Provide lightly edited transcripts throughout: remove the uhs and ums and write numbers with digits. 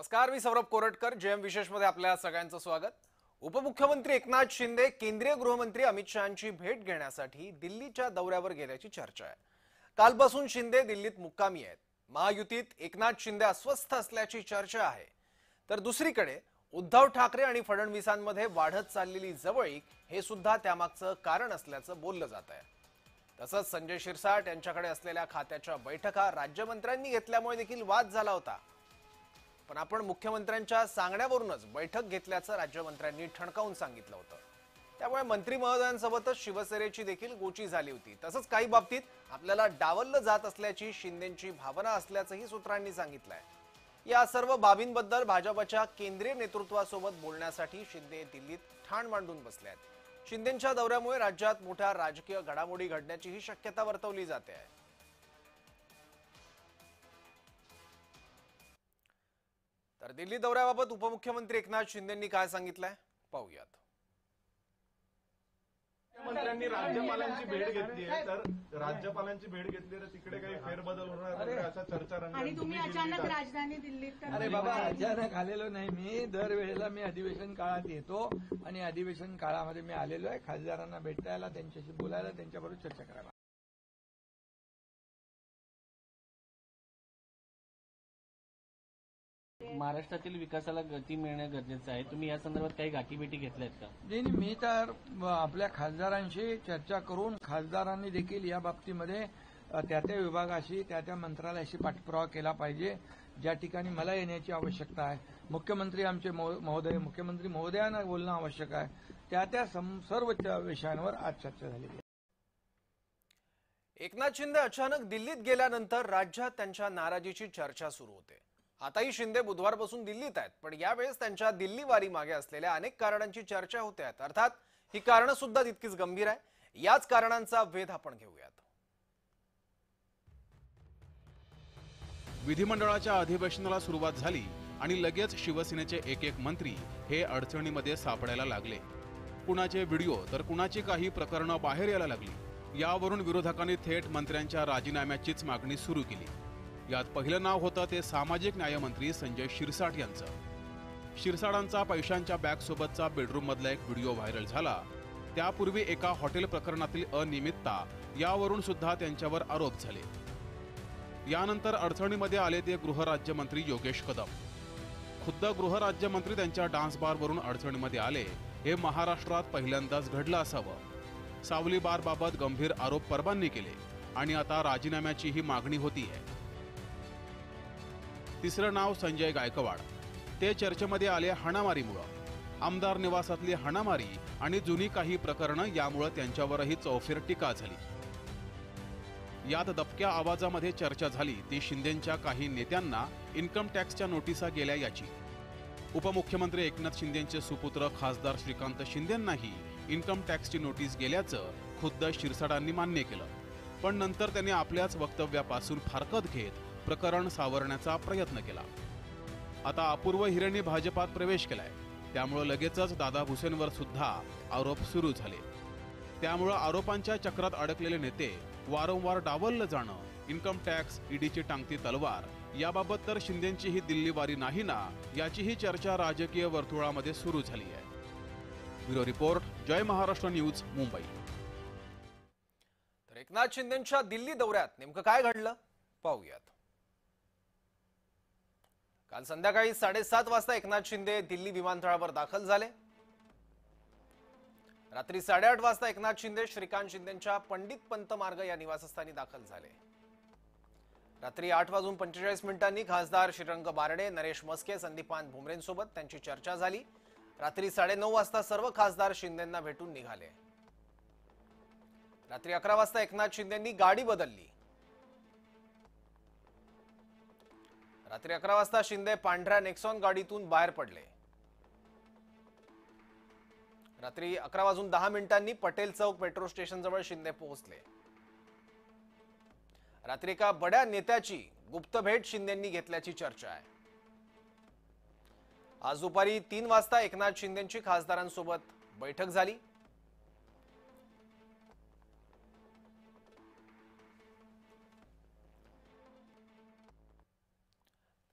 नमस्कार, मी सौरभ कोरटकर. जेएम विशेषमध्ये आपल्या सगळ्यांचं स्वागत. उपमुख्यमंत्री एकनाथ शिंदे केंद्रीय गृहमंत्री अमित शहांची भेट घेण्यासाठी दिल्लीच्या दौऱ्यावर गेल्याची चर्चा आहे. कालपासून शिंदे दिल्लीत मुक्कामी आहेत. महायुतीत एकनाथ शिंदे अस्वस्थ असल्याची चर्चा आहे. तर दुसरीकडे उद्धव ठाकरे आणि फडणवीसांमध्ये वाढत चाललेली जवळीक हे सुद्धा त्यामागचं कारण असल्याचं बोललं जात आहे. तसंच संजय शिरसाट यांच्याकडे असलेल्या खात्याच्या बैठका राज्यमंत्र्यांनी घेतल्यामुळे देखील वाद झाला होता. पण आपण मुख्यमंत्र्यांच्या सांगण्यावरूनच बैठक घेतल्याचं राज्यमंत्र्यांनी ठणकावून सांगितलं होतं. त्यामुळे मंत्री महोदयांसोबतच शिवसेनेची देखील गोची झाली होती. तसंच काही बाबतीत आपल्याला डावललं जात असल्याची शिंदेंची भावना असल्याचंही सूत्रांनी सांगितलंय. या सर्व बाबींबद्दल भाजपच्या केंद्रीय नेतृत्वासोबत बोलण्यासाठी शिंदे दिल्लीत ठाण मांडून बसले आहेत. शिंदेंच्या दौऱ्यामुळे राज्यात मोठ्या राजकीय घडामोडी घडण्याचीही शक्यता वर्तवली जाते आहे. तर दिल्ली दौऱ्याबाबत उपमुख्यमंत्री एकनाथ शिंदेंनी काय सांगितलंय पाहूयात. मुख्यमंत्र्यांनी राज्यपालांची भेट घेतली आहे, तर राज्यपालांची भेट घेतली तर तिकडे काही फेरबदल होणार वगैरे असा चर्चा रंगली. आणि तुम्ही अचानक राजधानी दिल्लीत अरे बाबा, अचानक आलेलो नाही मी. दरवेळेला मी अधिवेशन काळात येतो आणि अधिवेशन काळामध्ये मी आलेलो आहे खासदारांना भेटायला, त्यांच्याशी बोलायला, त्यांच्याबरोबर चर्चा करायला. महाराष्ट्रातील विकासाला गती मिळणे गरजेचं आहे. तुम्ही या संदर्भात काही गाठीभेटी घेतल्यात का? नाही, मी तर आपल्या खासदारांशी चर्चा करून खासदारांनी देखील या बाबतीमध्ये त्या त्या विभागाशी, त्या त्या मंत्रालयाशी पाठपुरावा केला पाहिजे. ज्या ठिकाणी मला येण्याची आवश्यकता आहे, मुख्यमंत्री आमचे महोदय, मुख्यमंत्री महोदयांना बोलणं आवश्यक आहे, त्या त्या सर्व विषयांवर आज चर्चा झाली आहे. एकनाथ शिंदे अचानक दिल्लीत गेल्यानंतर राज्यात त्यांच्या नाराजीची चर्चा सुरू होते. आताही शिंदे बुधवारपासून दिल्लीत आहेत, पण यावेळेस त्यांच्या दिल्ली वारी मागे असलेल्या अनेक कारणांची चर्चा होते आहे. अर्थात ही कारणं सुद्धा तितकीच गंभीर आहे. याच कारणांचा वेध आपण घेऊयात. विधिमंडळाच्या अधिवेशनाला सुरुवात झाली आणि लगेच शिवसेनेचे एक एक मंत्री हे अडचणीमध्ये सापडायला लागले. कुणाचे व्हिडिओ तर कुणाची काही प्रकरणं बाहेर यायला लागली. यावरून विरोधकांनी थेट मंत्र्यांच्या राजीनाम्याचीच मागणी सुरू केली. यात पहिलं नाव होतं ते सामाजिक न्यायमंत्री संजय शिरसाट यांचं. शिरसाटांचा पैशांच्या बॅगसोबतचा बेडरूम मधला एक व्हिडिओ व्हायरल झाला. त्यापूर्वी एका हॉटेल प्रकरणातील अनियमितता यावरून सुद्धा त्यांच्यावर आरोप झाले. यानंतर अडचणीमध्ये आले ते गृहराज्यमंत्री योगेश कदम. खुद्द गृहराज्यमंत्री त्यांच्या डान्स बारवरून अडचणीमध्ये आले हे महाराष्ट्रात पहिल्यांदाच घडलं असावं. सावली बारबाबत गंभीर आरोप परबांनी केले आणि आता राजीनाम्याची ही मागणी होतीये. तिसरं नाव संजय गायकवाड. ते चर्चेमध्ये आले हाणामारीमुळं. आमदार निवासातली हाणामारी आणि जुनी काही प्रकरणं यामुळे त्यांच्यावरही चौफेर टीका झाली. यात दबक्या आवाजामध्ये चर्चा झाली ती शिंदेंच्या काही नेत्यांना इन्कम टॅक्सच्या नोटिसा गेल्या याची. उपमुख्यमंत्री एकनाथ शिंदेंचे सुपुत्र खासदार श्रीकांत शिंदेंनाही इन्कम टॅक्सची नोटीस गेल्याचं खुद्द शिरसाटांनी मान्य केलं. पण नंतर त्यांनी आपल्याच वक्तव्यापासून फारकत घेत प्रकरण सावरण्याचा प्रयत्न केला. आता अपूर्व हिरेंनी भाजपात प्रवेश केलाय, त्यामुळे लगेचच दादा भुसेंवर सुद्धा आरोप सुरू झाले. त्यामुळे आरोपांच्या चक्रात अडकलेले नेते वारंवार डावललं जाणं, इन्कम टॅक्स, ईडीची टांगती तलवार याबाबत तर शिंदेंची ही दिल्ली वारी नाही ना, याचीही चर्चा राजकीय वर्तुळामध्ये सुरू झाली आहे. ब्युरो रिपोर्ट, जय महाराष्ट्र न्यूज, मुंबई. तर एकनाथ शिंदेंच्या दिल्ली दौऱ्यात नेमकं काय घडलं पाहूयात. काल संध्याकाळी 7:30 वाजता एकनाथ शिंदे दिल्ली विमानतळावर दाखल झाले. रात्री 8:30 वाजता एकनाथ शिंदे श्रीकांत शिंदेंच्या पंडित पंत मार्ग या निवासस्थानी दाखल झाले. रात्री 8:45 खासदार श्रीरंग बारणे, नरेश मस्के, संदीपान भुमरेंसोबत त्यांची चर्चा झाली. रात्री 9:30 वाजता सर्व खासदार शिंदेंना भेटून निघाले. रात्री 11 वाजता एकनाथ शिंदेंनी गाडी बदलली. रात्री 11 वाजता शिंदे पांढऱ्या नेक्सॉन गाडीतून बाहेर पडले. रात्री 11:10 पटेल चौक मेट्रो स्टेशन जवळ शिंदे पोहोचले. रात्री एका बड्या नेत्याची गुप्त भेट शिंदेंनी घेतल्याची चर्चा आहे. आज दुपारी 3 वाजता एकनाथ शिंदेंची खासदारांसोबत बैठक झाली.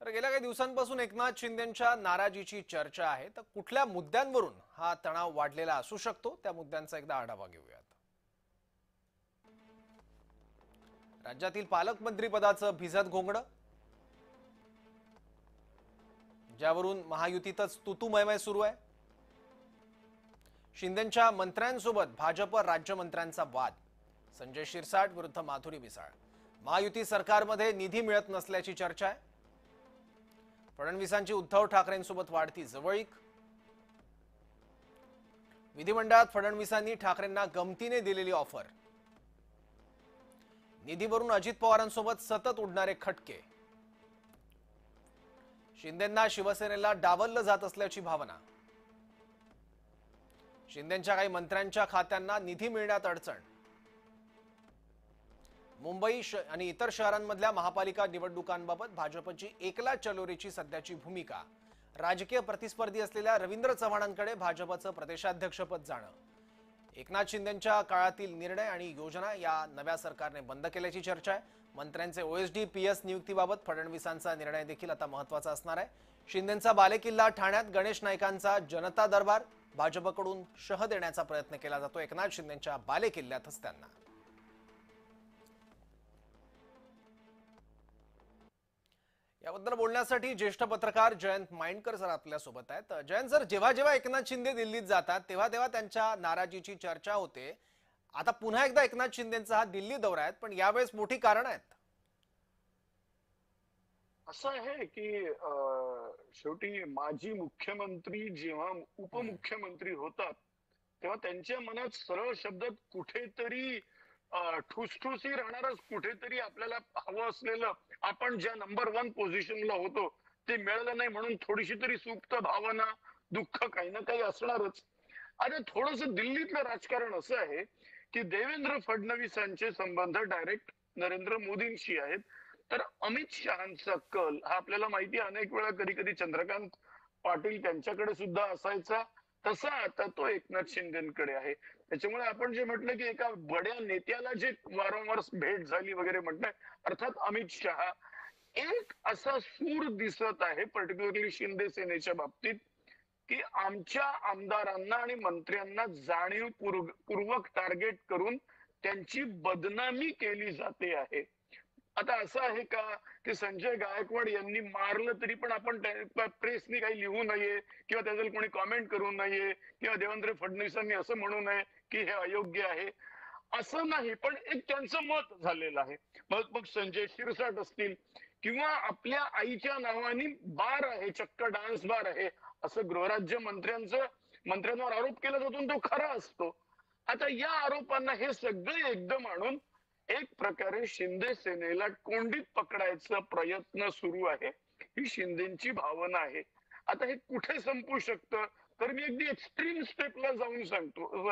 तर गेल्या काही दिवसांपासून एकनाथ शिंदेंच्या नाराजीची चर्चा आहे. तर कुठल्या मुद्द्यांवरून हा तणाव वाढलेला असू शकतो त्या मुद्द्यांचा एकदा आढावा घेऊयात. राज्यातील पालकमंत्री पदाचं भिजत घोंगडं, ज्यावरून महायुतीतच तुतुमयमय सुरू आहे. शिंदेंच्या मंत्र्यांसोबत भाजप राज्यमंत्र्यांचा वाद, संजय शिरसाट विरुद्ध माधुरी मिसाळ. महायुती सरकारमध्ये निधी मिळत नसल्याची चर्चा आहे. फडणवीसांची उद्धव ठाकरेंसोबत वाढती जवळीक. विधिमंडळात फडणवीसांनी ठाकरेंना गमतीने दिलेली ऑफर. निधीवरून अजित पवारांसोबत सतत उडणारे खटके. शिंदेंना शिवसेनेला डावललं जात असल्याची भावना. शिंदेंच्या काही मंत्र्यांच्या खात्यांना निधी मिळण्यात अडचण. मुंबई आणि इतर शहरांमधल्या महापालिका निवडणुकांबाबत भाजपची एकला चलोरीची सध्याची भूमिका. राजकीय प्रतिस्पर्धी असलेल्या रवींद्र चव्हाणांकडे भाजपचं प्रदेशाध्यक्षपद जाणं. एकनाथ शिंदेंच्या काळातील निर्णय आणि योजना या नव्या सरकारने बंद केल्याची चर्चा आहे. मंत्र्यांचे ओएसडी पीएस नियुक्तीबाबत फडणवीसांचा निर्णय देखील आता महत्त्वाचा असणार आहे. शिंदेंचा बालेकिल्ला ठाण्यात गणेश नाईकांचा जनता दरबार. भाजपकडून शह देण्याचा प्रयत्न केला जातो एकनाथ शिंदेंच्या बालेकिल्ल्यातच त्यांना. याबद्दल बोलण्यासाठी ज्येष्ठ पत्रकार जयंत माइंडकर सर आपल्यासोबत आहेत. जयंत सर, जेव्हा जेव्हा एकनाथ शिंदे दिल्लीत जातात तेव्हा तेव्हा त्यांच्या नाराजीची चर्चा होते. आता पुन्हा एकदा एकनाथ शिंदेंचा हा दिल्ली दौरा आहे, पण यावेळेस मोठी कारण आहेत. असं आहे की शेवटी माजी मुख्यमंत्री जेव्हा उपमुख्यमंत्री होतात तेव्हा त्यांच्या मनात सरळ शब्दात कुठेतरी ठुसठुसी राहणारच, कुठेतरी आपल्याला हवं असलेलं आपण ज्या नंबर 1 पोझिशनला होतो ते मिळालं नाही म्हणून थोडीशी तरी सुप्त भावना, दुःख काही ना काही असणारच. आणि थोडस दिल्लीतलं राजकारण असं आहे की देवेंद्र फडणवीसांचे संबंध डायरेक्ट नरेंद्र मोदींशी आहेत. तर अमित शहांचा कल हा आपल्याला माहिती आहे, अनेक वेळा कधी कधी चंद्रकांत पाटील त्यांच्याकडे सुद्धा असायचा, तसा आता तो एकनाथ शिंदेकडे आहे. त्याच्यामुळे आपण जे म्हटलं की एका बड्या नेत्याला जे वारंवार भेट झाली वगैरे म्हटलंय, अर्थात अमित शहा एक असा सूर दिसत आहे पर्टिक्युलरली शिंदे सेनेच्या बाबतीत की आमच्या आमदारांना आणि मंत्र्यांना जाणीवपूर्वक टार्गेट करून त्यांची बदनामी केली जाते आहे. आता असं आहे का की संजय गायकवाड यांनी मारलं तरी पण आपण प्रेसनी काही लिहू नये किंवा त्याच्यावर कोणी कॉमेंट करू नये किंवा देवेंद्र फडणवीसांनी असं म्हणू नये की हे अयोग्य आहे, असं नाही. पण एक त्यांचं मत झालेलं आहे. मग संजय शिरसाट असतील किंवा आपल्या आईच्या नावाने बार आहे, चक्क डान्स बार आहे, असं गृहराज्य मंत्र्यांवर आरोप केला जातो तो खरा असतो. आता या आरोपांना हे सगळे एकदम आणून एक प्रकारे शिंदे सेनेला कोंडीत पकडायचा प्रयत्न सुरू आहे, ही शिंदेची भावना आहे. आता हे कुठे संपू शकतं, तर मी अगदी एक्स्ट्रीम स्टेपला जाऊन सांगतो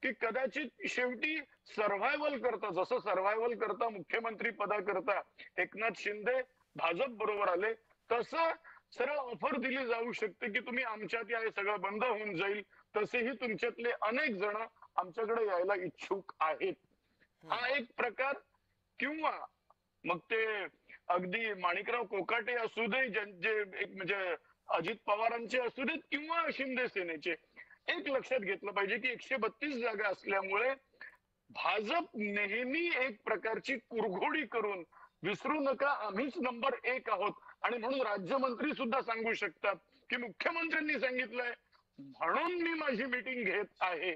की कदाचित शेवटी सर्व्हायव्हल करता, जसं सर्व्हायव्हल करता मुख्यमंत्री पदाकरता एकनाथ शिंदे भाजप बरोबर आले, तसं सरळ ऑफर दिली जाऊ शकते की तुम्ही आमच्यात या, हे सगळं बंद होऊन जाईल, तसेही तुमच्यातले अनेक जण आमच्याकडे यायला इच्छुक आहेत. हा एक प्रकार. किंवा मग ते अगदी माणिकराव कोकाटे असू दे, ज्यांचे एक म्हणजे अजित पवारांचे असू देत किंवा शिंदे सेनेचे, एक लक्षात घेतलं पाहिजे की 132 जागा असल्यामुळे भाजप नेहमी एक प्रकारची कुरघोडी करून विसरू नका आम्हीच नंबर 1 आहोत. आणि म्हणून राज्यमंत्री सुद्धा सांगू शकतात की मुख्यमंत्र्यांनी सांगितलंय म्हणून मी माझी मीटिंग घेत आहे.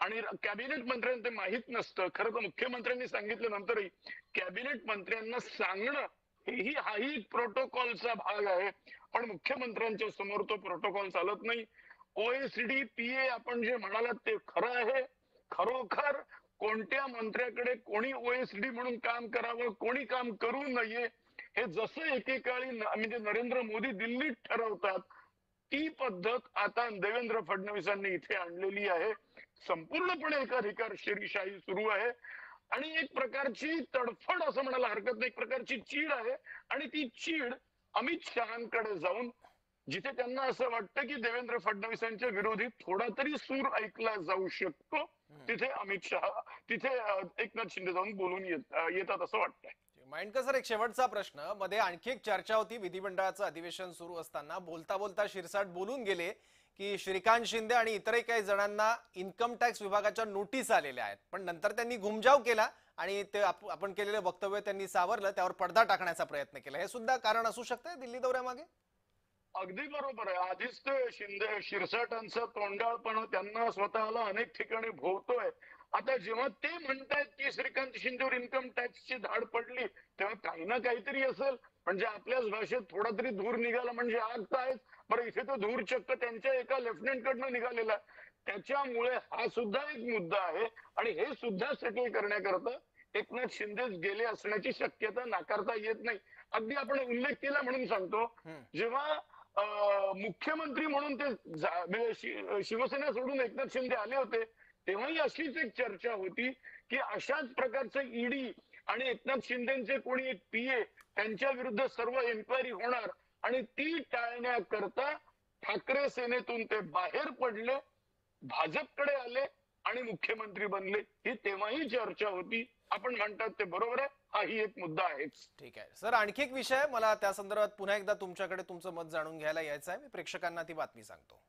आणि कॅबिनेट मंत्र्यांना ते माहित नसतं. खरं तर मुख्यमंत्र्यांनी सांगितल्यानंतरही कॅबिनेट मंत्र्यांना सांगणं हाही एक प्रोटोकॉलचा भाग आहे, पण मुख्यमंत्र्यांच्या समोर तो प्रोटोकॉल चालत नाही. ओएसडी पीए आपण जे म्हणालात ते खरं आहे. खरोखर कोणत्या मंत्र्याकडे कोणी ओएसडी म्हणून काम करावं, कोणी काम करू नये, हे जसं एकेकाळी म्हणजे नरेंद्र मोदी दिल्लीत ठरवतात ती पद्धत आता देवेंद्र फडणवीसांनी इथे आणलेली आहे. संपूर्णपणे एकाधिकारशाही सुरू आहे आणि एक प्रकारची तडफड असं म्हणायला हरकत नाही, एक प्रकारची चीड आहे. आणि ती चीड अमित शहांकडे जाऊन जिथे त्यांना असं वाटतं की देवेंद्र फडणवीसांच्या विरोधी थोडा तरी सूर ऐकला जाऊ शकतो, तिथे एकनाथ शिंदे जाऊन बोलून येतात असं वाटतंय. माइंडकर सर, एक शेवटचा प्रश्न. मध्ये आणखी एक चर्चा होती. विधिमंडळाचं अधिवेशन सुरू असताना बोलता बोलता शिरसाट बोलून गेले की श्रीकांत शिंदे आणि इतरही काही जणांना इन्कम टॅक्स विभागाच्या नोटीस आलेल्या आहेत, पण नंतर त्यांनी घुमजाव केला आणि ते आपण केलेलं वक्तव्य त्यांनी सावरलं, त्यावर पडदा टाकण्याचा प्रयत्न केला. हे सुद्धा कारण असू शकतं दिल्ली दौऱ्यामागे? अगदी बरोबर आहे. आधीच ते शिरसाटांचा तोंडाळपणा त्यांना स्वतःला अनेक ठिकाणी भोवतोय. आता जेव्हा ते म्हणतायत की श्रीकांत शिंदेवर इन्कम टॅक्सची धाड पडली, तेव्हा काही ना काहीतरी असेल. म्हणजे आपल्याच भाषेत थोडा तरी धूर निघाला म्हणजे आग तर आहेच. बरं, इथे तो धूर चक्क त्यांच्या एका लेफ्टनंट कडनं निघालेला. त्याच्यामुळे हा सुद्धा एक मुद्दा आहे आणि हे सुद्धा सेटल करण्याकरता एकनाथ शिंदे गेले असण्याची शक्यता नाकारता येत नाही. अगदी आपण उल्लेख केला म्हणून सांगतो, जेव्हा मुख्यमंत्री म्हणून ते शिवसेना सोडून एकनाथ शिंदे आले होते, तेव्हाही अशीच एक चर्चा होती की अशाच प्रकारचं ईडी आणि एकनाथ शिंदेचे कोणी एक पीए त्यांच्या विरुद्ध सर्व एन्क्वायरी होणार आणि ती टाळण्याकरता ठाकरे सेनेतून ते बाहेर पडले, भाजपकडे आले आणि मुख्यमंत्री बनले. ही तेव्हाही चर्चा होती. आपण म्हणतात ते बरोबर आहे. हाही एक मुद्दा आहेच. ठीक आहे सर, आणखी एक विषय मला त्या संदर्भात पुन्हा एकदा तुमच्याकडे तुमचं मत जाणून घ्यायला यायचं आहे. मी प्रेक्षकांना ती बातमी सांगतो.